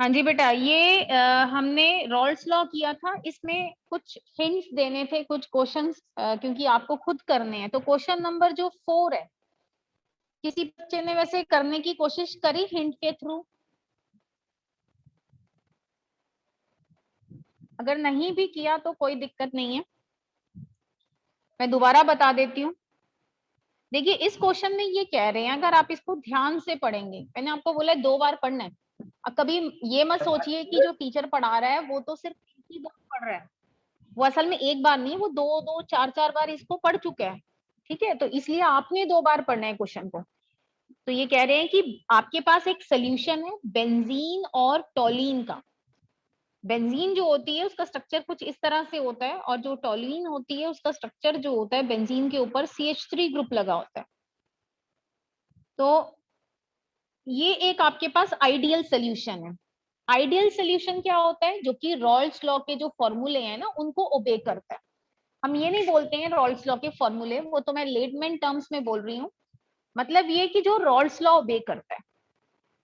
हाँ जी बेटा, ये हमने रॉल्स लॉ किया था। इसमें कुछ हिंट्स देने थे, कुछ क्वेश्चंस क्योंकि आपको खुद करने हैं। तो क्वेश्चन नंबर जो 4 है, किसी बच्चे ने वैसे करने की कोशिश करी हिंट के थ्रू? अगर नहीं भी किया तो कोई दिक्कत नहीं है, मैं दोबारा बता देती हूँ। देखिए, इस क्वेश्चन में ये कह रहे हैं, अगर आप इसको ध्यान से पढ़ेंगे, मैंने आपको बोला है 2 बार पढ़ना है। अब कभी ये मत सोचिए कि जो टीचर पढ़ा रहा है वो तो सिर्फ एक ही बार पढ़ रहा है। वो असल में एक बार नहीं, वो दो दो चार चार बार इसको पढ़ चुके हैं। ठीक है, तो इसलिए आपने 2 बार पढ़ना है क्वेश्चन को। तो ये कह रहे हैं कि आपके पास एक सोल्यूशन है बेंजीन और टोलीन का। बेंजीन जो होती है उसका स्ट्रक्चर कुछ इस तरह से होता है, और जो टोलीन होती है उसका स्ट्रक्चर जो होता है, बेंजीन के ऊपर CH3 ग्रुप लगा होता है। तो ये एक आपके पास आइडियल सोल्यूशन है। आइडियल सोल्यूशन क्या होता है? जो कि रॉल्स लॉ के जो फॉर्मूले हैं ना, उनको ओबे करता है। हम ये नहीं बोलते हैं रॉल्स लॉ के फॉर्मूले, वो तो मैं लेटमेन टर्म्स में बोल रही हूँ। मतलब ये कि जो रॉल्स लॉ ओबे करता है।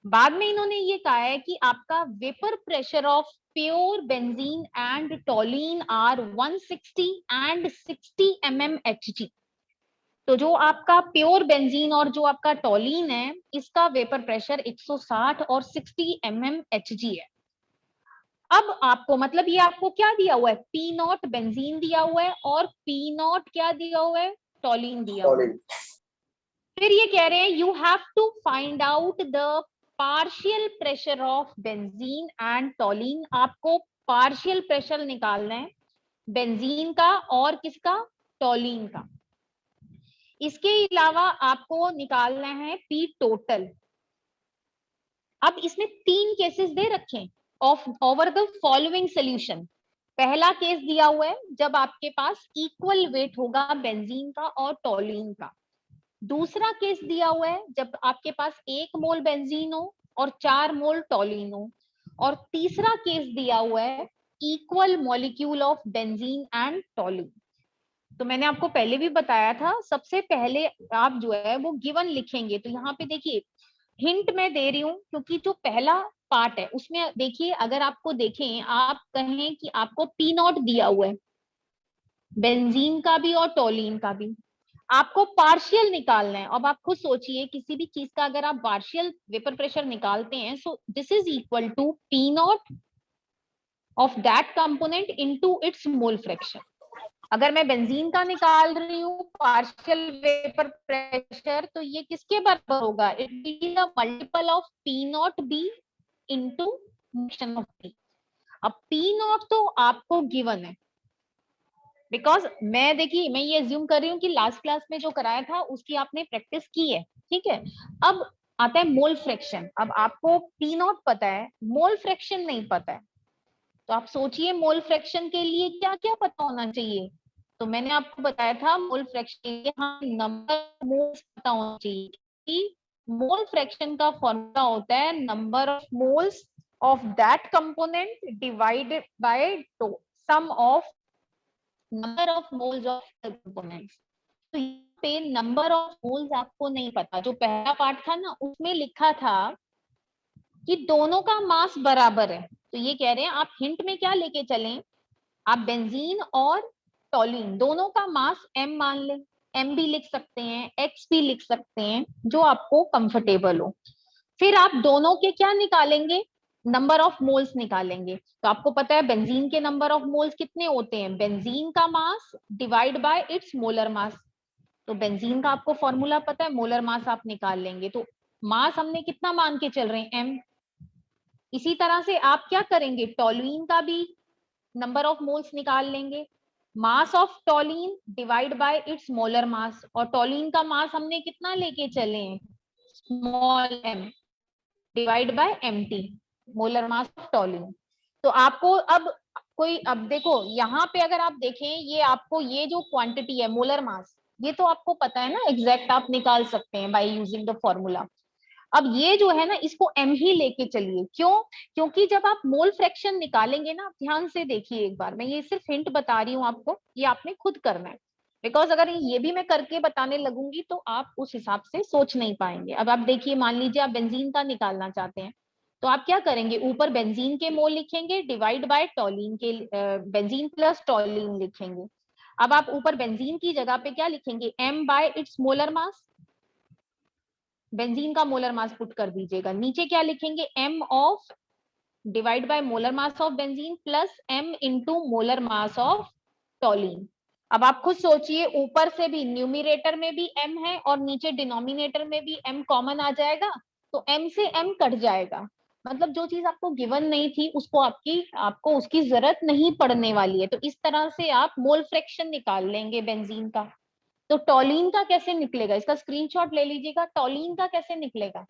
बाद में इन्होंने ये कहा है कि आपका vapour pressure of pure benzene and toluene are 160 and 60 mmHg। तो जो आपका प्योर बेंजीन और जो आपका टोलीन है, इसका वेपर प्रेशर 160 और 60 mmHg है। अब आपको मतलब ये आपको क्या दिया हुआ है? पी नॉट बेंजीन दिया हुआ है और पी नॉट क्या दिया हुआ है? टोलीन दिया हुआ है। फिर ये कह रहे हैं you have to find out the partial pressure of benzene and toluene. आपको पार्शियल प्रेशर निकालना है बेंजीन का और किसका? टोलीन का। इसके अलावा आपको निकालना है पी टोटल। अब इसमें 3 केसेस दे रखे हैं of over the following solution. पहला केस दिया हुआ है जब आपके पास इक्वल वेट होगा बेंजीन का और टोलीन का। दूसरा केस दिया हुआ है जब आपके पास 1 मोल बेंजीन हो और 4 मोल टोलीन हो। और तीसरा केस दिया हुआ है equal molecule of benzene and टोलीन। तो मैंने आपको पहले भी बताया था, सबसे पहले आप जो है वो गिवन लिखेंगे। तो यहाँ पे देखिए, हिंट मैं दे रही हूँ क्योंकि जो पहला पार्ट है उसमें देखिए, अगर आपको देखें, आप कहें कि आपको पी नॉट दिया हुआ है बेंजीन का भी और टोलीन का भी, आपको पार्शियल निकालना है। अब आप खुद सोचिए, किसी भी चीज का अगर आप पार्शियल वेपर प्रेशर निकालते हैं, so this is equal to P naught of that component into its mole fraction. अगर मैं बेंजीन का निकाल रही हूँ पार्शियल वेपर प्रेशर, तो ये किसके बराबर होगा? It will be the multiple of P naught B into motion of P. अब पी नॉट तो आपको गिवन है, बिकॉज मैं देखिए, मैं ये अज्यूम कर रही हूँ कि लास्ट क्लास में जो कराया था उसकी आपने प्रैक्टिस की है। ठीक है, अब आता है मोल फ्रैक्शन। अब आपको पी नॉट पता है, मोल फ्रैक्शन नहीं पता है। तो आप सोचिए मोल फ्रैक्शन के लिए क्या क्या पता होना चाहिए। तो मैंने आपको बताया था मोल फ्रैक्शन के लिए हाँ, नंबर मोल्स पता होना चाहिए कि मोल फ्रैक्शन का फॉर्मूला होता है number of moles of that component divided by sum of number of moles of the components. तो यहाँ पे नंबर ऑफ मोल्स आपको नहीं पता। जो पहला पार्ट था ना, उसमें लिखा था कि दोनों का मास बराबर है। तो ये कह रहे हैं आप हिंट में क्या लेके चलें, आप बेंजीन और टोलीन दोनों का मास m मान लें। m भी लिख सकते हैं, x भी लिख सकते हैं, जो आपको कंफर्टेबल हो। फिर आप दोनों के क्या निकालेंगे? नंबर ऑफ मोल्स निकालेंगे। तो आपको पता है बेंजीन के नंबर ऑफ मोल्स कितने होते हैं? बेंजीन का mass divide by it's molar mass. तो बेंजीन का आपको फॉर्मूला पता है, मोलर मास आप निकाल लेंगे। तो मास हमने कितना मान के चल रहे हैं? m। इसी तरह से आप क्या करेंगे? टोलुइन का भी नंबर ऑफ मोल्स निकाल लेंगे। Mass of टोलीन divide by it's molar mass, और टोलीन का मास हमने कितना लेके चले हैं? Small m divide by mt, molar mass of टोलीन। तो आपको अब कोई, अब देखो यहाँ पे अगर आप देखें, ये आपको ये जो क्वांटिटी है मोलर मास, ये तो आपको पता है ना, एग्जैक्ट आप निकाल सकते हैं बाय यूजिंग द फॉर्मूला। अब ये जो है ना, इसको m ही लेके चलिए। क्यों? क्योंकि जब आप मोल फ्रैक्शन निकालेंगे ना, ध्यान से देखिए एक बार, मैं ये सिर्फ हिंट बता रही हूँ आपको, ये आपने खुद करना है। बिकॉज अगर ये भी मैं करके बताने लगूंगी तो आप उस हिसाब से सोच नहीं पाएंगे। अब आप देखिए, मान लीजिए आप बेंजीन का निकालना चाहते हैं, तो आप क्या करेंगे, ऊपर बेंजीन के मोल लिखेंगे डिवाइड बाय टॉलिन के, बेंजीन प्लस टॉलिन लिखेंगे। अब आप ऊपर बेंजीन की जगह पे क्या लिखेंगे, m bye it's molar mass, benzene का मोलर मास पुट कर दीजिएगा। नीचे क्या लिखेंगे, m of divide by molar mass of benzene plus m into molar mass of टॉलिन। अब आप खुद सोचिए, ऊपर से भी न्यूमिरेटर में भी m है और नीचे डिनोमिनेटर में भी m कॉमन आ जाएगा, तो m से m कट जाएगा। मतलब जो चीज आपको गिवन नहीं थी उसको आपको उसकी जरूरत नहीं पड़ने वाली है। तो इस तरह से आप मोल फ्रैक्शन निकाल लेंगे बेंजीन का। तो टॉलिन का कैसे निकलेगा, इसका स्क्रीनशॉट ले लीजिएगा। टॉलिन का कैसे निकलेगा,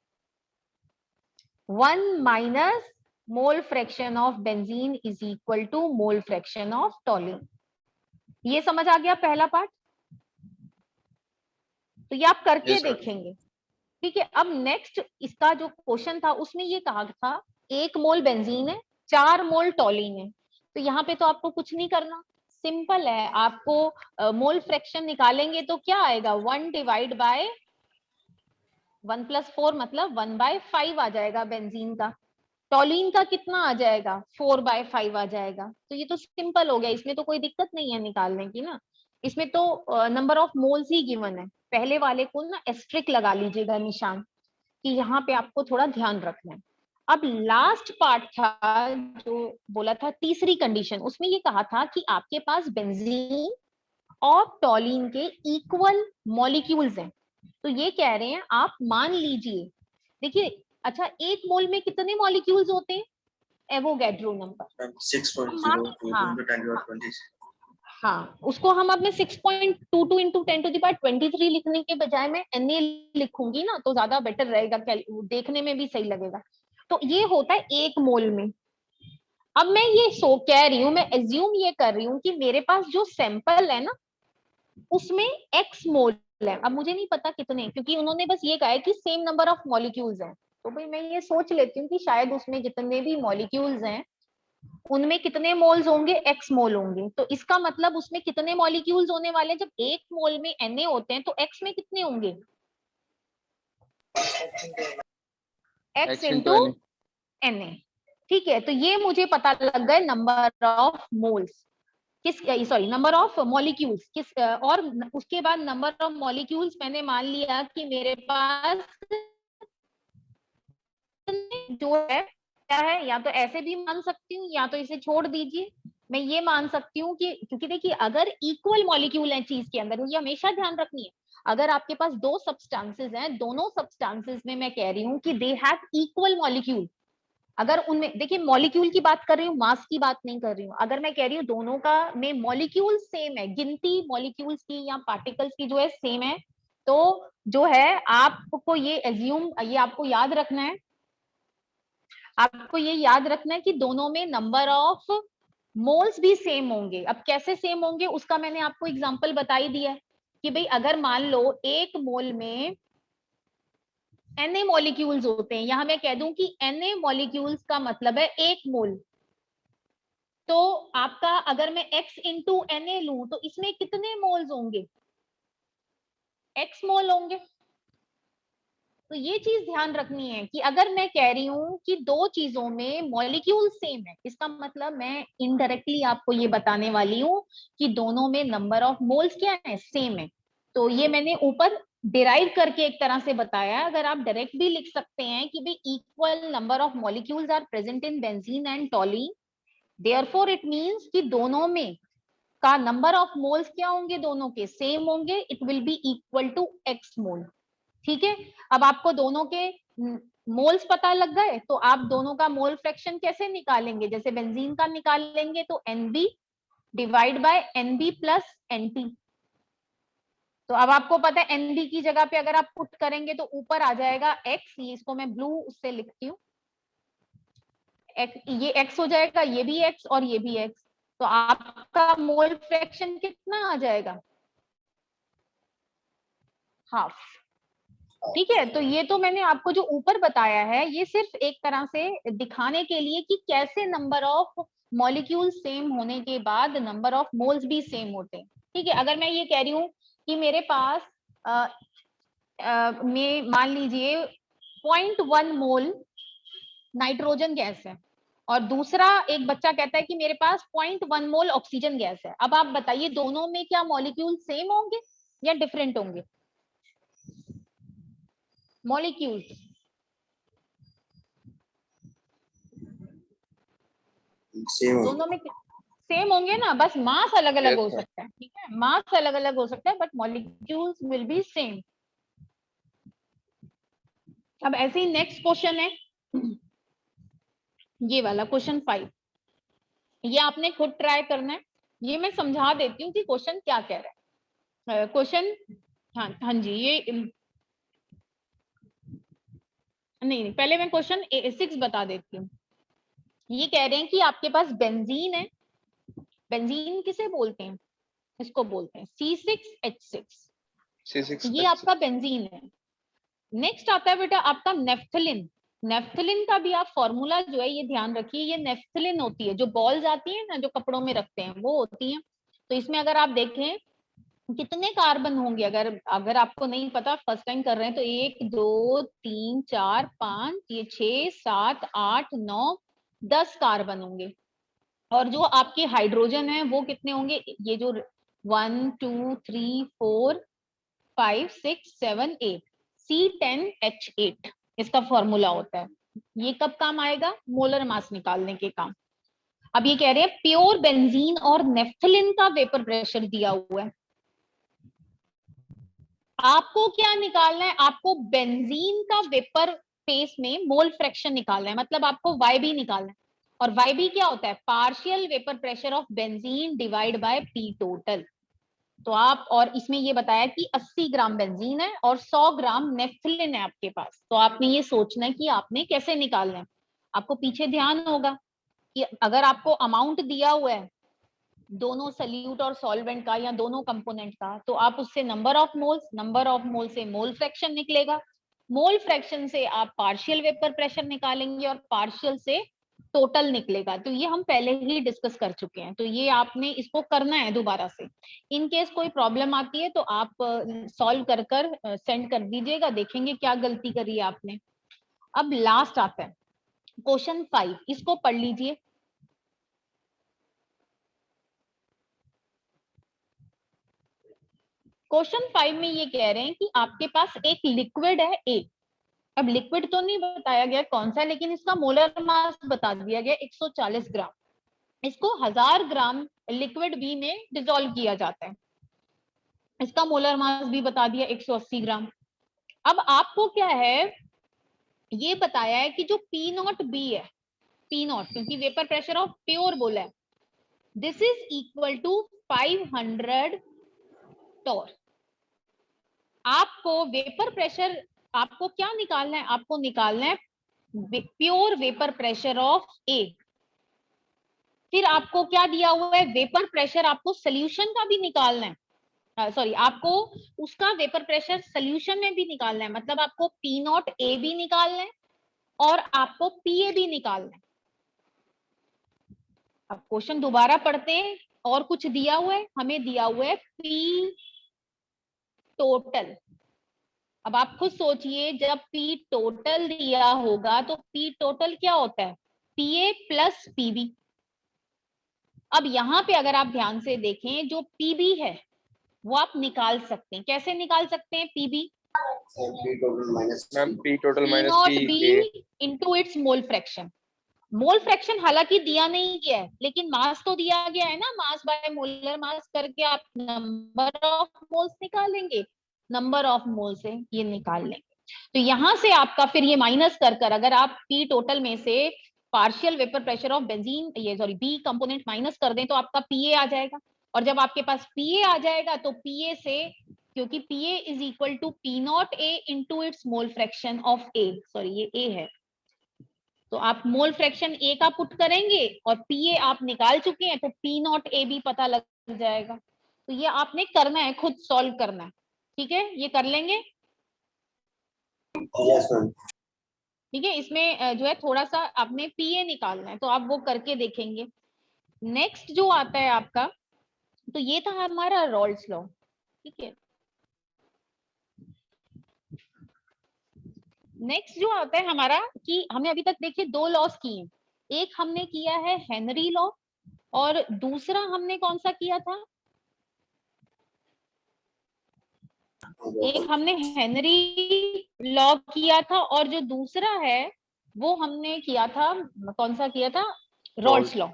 1 minus mole fraction of benzene is equal to mole fraction of toluene. ये समझ आ गया पहला पार्ट। तो ये आप करके देखेंगे, ठीक है। अब नेक्स्ट इसका जो क्वेश्चन था उसमें ये कहा था 1 मोल बेंजीन है, 4 मोल टॉलिन है। तो यहाँ पे तो आपको कुछ नहीं करना, सिंपल है। आपको मोल फ्रैक्शन निकालेंगे तो क्या आएगा, 1 डिवाइड बाय 1 प्लस 4 मतलब 1/5 आ जाएगा बेंजीन का। टॉलिन का कितना आ जाएगा, 4/5 आ जाएगा। तो ये तो सिंपल हो गया, इसमें तो कोई दिक्कत नहीं है निकालने की ना। इसमें तो number of moles he given है। पहले वाले को ना एस्ट्रिक लगा लीजिएगा निशान, कि यहाँ पे आपको थोड़ा ध्यान रखना है। अब लास्ट पार्ट था जो बोला था तीसरी कंडीशन, उसमें ये कहा था कि आपके पास बेंजीन और टॉलिन के इक्वल मॉलिक्यूल्स हैं। तो ये कह रहे हैं आप मान लीजिए, देखिए, अच्छा, 1 मोल में कितने मॉलिक्यूल्स होते हैं, एवोगैड्रो नंबर 6.02 हाँ, उसको हम अब मैं 6.22 इंटू 10⁻23 लिखने के बजाय मैं Na लिखूंगी ना, तो ज्यादा बेटर रहेगा, देखने में भी सही लगेगा। तो ये होता है 1 मोल में। अब मैं ये कह रही हूँ, मैं एज्यूम ये कर रही हूँ कि मेरे पास जो सैंपल है ना उसमें x मोल है। अब मुझे नहीं पता कितने, क्योंकि उन्होंने बस ये कहा है कि सेम नंबर ऑफ मॉलिक्यूल्स हैं। तो भाई मैं ये सोच लेती हूँ कि शायद उसमें जितने भी मॉलिक्यूल्स हैं उनमें कितने मोल्स होंगे, x मोल होंगे। तो इसका मतलब उसमें कितने मॉलिक्यूल्स होने वाले हैं, जब 1 मोल में Na होते हैं तो x में कितने होंगे, x इंटू Na। ठीक है, तो ये मुझे पता लग गए नंबर ऑफ मोल्स, किस, सॉरी, नंबर ऑफ मॉलिक्यूल्स किस, और उसके बाद नंबर ऑफ मॉलिक्यूल्स मैंने मान लिया कि मेरे पास जो है क्या है, या तो ऐसे भी मान सकती हूँ या तो इसे छोड़ दीजिए। मैं ये मान सकती हूँ कि, क्योंकि देखिए अगर इक्वल मॉलिक्यूल है चीज के अंदर, ये हमेशा ध्यान रखनी है। अगर आपके पास 2 सब्सटेंसेस हैं, दोनों सब्सटेंसेस में मैं कह रही हूँ कि दे हैव इक्वल मॉलिक्यूल, अगर उनमें, देखिए मॉलिक्यूल की बात कर रही हूँ, मास की बात नहीं कर रही हूँ। अगर मैं कह रही हूँ दोनों का में मॉलिक्यूल सेम है, गिनती मॉलिक्यूल्स की या पार्टिकल्स की जो है सेम है, तो जो है आपको ये एज्यूम, ये आपको याद रखना है, आपको ये याद रखना है कि दोनों में नंबर ऑफ मोल्स भी सेम होंगे। अब कैसे सेम होंगे उसका मैंने आपको एग्जांपल बता ही दिया है कि भाई अगर मान लो 1 मोल में Na मॉलिक्यूल्स होते हैं, यहां मैं कह दूं कि Na मॉलिक्यूल्स का मतलब है 1 मोल, तो आपका अगर मैं x इंटू Na लूं तो इसमें कितने मोल्स होंगे, x मोल होंगे। तो ये चीज ध्यान रखनी है कि अगर मैं कह रही हूँ कि 2 चीजों में मॉलिक्यूल सेम है, इसका मतलब मैं इनडायरेक्टली आपको ये बताने वाली हूँ कि दोनों में नंबर ऑफ मोल्स क्या है, सेम है। तो ये मैंने ऊपर डिराइव करके एक तरह से बताया है। अगर आप डायरेक्ट भी लिख सकते हैं कि भाई equal number of molecules are present in benzene and toluene, therefore it means कि दोनों में का नंबर ऑफ मोल्स क्या होंगे, दोनों के सेम होंगे, it will be equal to x mole. ठीक है, अब आपको दोनों के मोल्स पता लग गए, तो आप दोनों का मोल फ्रैक्शन कैसे निकालेंगे, जैसे बेंजीन का निकालेंगे तो Nb divide by Nb plus Nt। तो अब आपको पता है Nb की जगह पे अगर आप पुट करेंगे तो ऊपर आ जाएगा x, ये इसको मैं ब्लू उससे लिखती हूँ, ये x हो जाएगा, ये भी x और ये भी x। तो आपका मोल फ्रैक्शन कितना आ जाएगा, हाफ। ठीक है, तो ये तो मैंने आपको जो ऊपर बताया है ये सिर्फ एक तरह से दिखाने के लिए कि कैसे नंबर ऑफ मॉलिक्यूल सेम होने के बाद नंबर ऑफ मोल्स भी सेम होते हैं। ठीक है, अगर मैं ये कह रही हूँ कि मेरे पास में मान लीजिए 0.1 मोल नाइट्रोजन गैस है, और दूसरा एक बच्चा कहता है कि मेरे पास 0.1 मोल ऑक्सीजन गैस है। अब आप बताइए दोनों में क्या मॉलिक्यूल सेम होंगे या डिफरेंट होंगे? मॉलिक्यूल दोनों में सेम होंगे ना, बस मास अलग अलग हो सकता है, ठीक है, मास अलग अलग हो सकता है but molecules will be same. अब ऐसे ही नेक्स्ट क्वेश्चन है, ये वाला क्वेश्चन 5, ये आपने खुद ट्राई करना है। ये मैं समझा देती हूँ कि क्वेश्चन क्या कह रहा है। क्वेश्चन हाँ हाँ जी, ये नहीं, पहले मैं क्वेश्चन 6 बता देती हूँ। ये कह रहे हैं कि आपके पास बेंजीन है, बेंजीन किसे बोलते हैं? इसको बोलते हैं C6H6। ये आपका बेंजीन है। नेक्स्ट आता है बेटा आपका नेफ्थलिन। नेफ्थलिन का भी आप फॉर्मूला जो है ये ध्यान रखिए, ये नेफ्थलिन होती है, जो बॉल्स आती है ना जो कपड़ों में रखते हैं वो होती है। तो इसमें अगर आप देखें कितने कार्बन होंगे, अगर अगर आपको नहीं पता, फर्स्ट टाइम कर रहे हैं, तो 1 2 3 4 5 ये 6 7 8 9 10 कार्बन होंगे। और जो आपके हाइड्रोजन है वो कितने होंगे? ये जो 1 2 3 4 5 6 7 8 C10H8 इसका फॉर्मूला होता है। ये कब काम आएगा? मोलर मास निकालने के काम। अब ये कह रहे हैं प्योर बेंजीन और नेफ्थलिन का वेपर प्रेशर दिया हुआ है, आपको क्या निकालना है? आपको बेंजीन का वेपर फेस में मोल फ्रैक्शन निकालना है, मतलब आपको YB निकालना है। और YB क्या होता है? Partial vapour pressure of benzene divide by P total. तो आप, और इसमें ये बताया कि 80 ग्राम बेंजीन है और 100 ग्राम नेफ्थलिन है आपके पास, तो आपने ये सोचना है कि आपने कैसे निकालना है। आपको पीछे ध्यान होगा कि अगर आपको अमाउंट दिया हुआ है दोनों सल्यूट और सॉल्वेंट का या दोनों कंपोनेंट का, तो आप उससे number of moles, number of mole से मोल फ्रैक्शन निकलेगा, मोल फ्रैक्शन से आप पार्शियल वेपर प्रेशर निकालेंगे और पार्शियल से टोटल निकलेगा। तो ये हम पहले ही डिस्कस कर चुके हैं, तो ये आपने इसको करना है दोबारा से। इन केस कोई प्रॉब्लम आती है तो आप सॉल्व कर कर सेंड कर दीजिएगा, देखेंगे क्या गलती करी है आपने। अब लास्ट आता है क्वेश्चन 5, इसको पढ़ लीजिए। क्वेश्चन 5 में ये कह रहे हैं कि आपके पास एक लिक्विड है A। अब लिक्विड तो नहीं बताया गया कौन सा है, लेकिन इसका मोलर मास बता दिया गया 140 ग्राम। इसको 1000 ग्राम लिक्विड बी में डिसॉल्व किया जाता है, इसका मोलर मास भी बता दिया 180 ग्राम। अब आपको क्या है, ये बताया है कि जो पी नॉट बी है, पी नॉट क्योंकि वेपर प्रेशर ऑफ प्योर बोला है, this is equal to 500 torr. आपको वेपर प्रेशर, आपको क्या निकालना है? आपको निकालना है pure vapour pressure of A. फिर आपको क्या दिया हुआ है? वेपर प्रेशर आपको सोल्यूशन का भी निकालना है, सॉरी आपको उसका वेपर प्रेशर सोल्यूशन में भी निकालना है, मतलब आपको पी नॉट ए भी निकालना है और आपको पीए भी निकालना है। अब क्वेश्चन दोबारा पढ़ते हैं, और कुछ दिया हुआ है, हमें दिया हुआ है पी टोटल। अब आप खुद सोचिए, जब पी टोटल दिया होगा तो पी टोटल क्या होता है? पीए प्लस पीबी। अब यहाँ पे अगर आप ध्यान से देखें, जो पीबी है वो आप निकाल सकते हैं, कैसे निकाल सकते हैं? PB P total P minus naught P B into its mole fraction. Mole fraction हालांकि दिया नहीं गया है, लेकिन मास तो दिया गया है ना, मास बाय मोलर मास करके आप नंबर ऑफ मोल्स निकालेंगे, नंबर ऑफ मोल से ये निकाल लेंगे। तो यहां से आपका फिर ये माइनस कर कर अगर आप पी टोटल में से partial vapour pressure of benzene, ये सॉरी बी कंपोनेंट माइनस कर दें तो आपका पीए आ जाएगा। और जब आपके पास पीए आ जाएगा तो पीए से, क्योंकि PA is equal to P naught A into its mole fraction of A, sorry ये ए है, तो आप मोल फ्रैक्शन ए का पुट करेंगे और पीए आप निकाल चुके हैं तो पी नॉट ए भी पता लग जाएगा। तो ये आपने करना है, खुद सॉल्व करना है, ठीक है, ये कर लेंगे। ठीक है, इसमें जो है थोड़ा सा आपने पीए निकालना है, तो आप वो करके देखेंगे। नेक्स्ट जो आता है आपका, तो ये था हमारा रॉल्स लॉ, ठीक है। नेक्स्ट जो आता है हमारा कि हमने अभी तक देखिए 2 लॉस किए हैं। एक हमने किया है हेनरी लॉ और दूसरा हमने कौन सा किया था? एक हमने हेनरी लॉ किया था और जो दूसरा है वो हमने किया था, कौन सा किया था? Rawls law.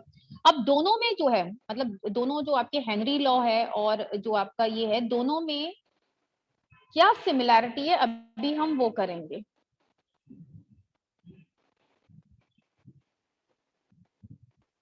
अब दोनों में जो है, मतलब दोनों जो आपके हेनरी लॉ है और जो आपका ये है, दोनों में क्या सिमिलैरिटी है अभी हम वो करेंगे।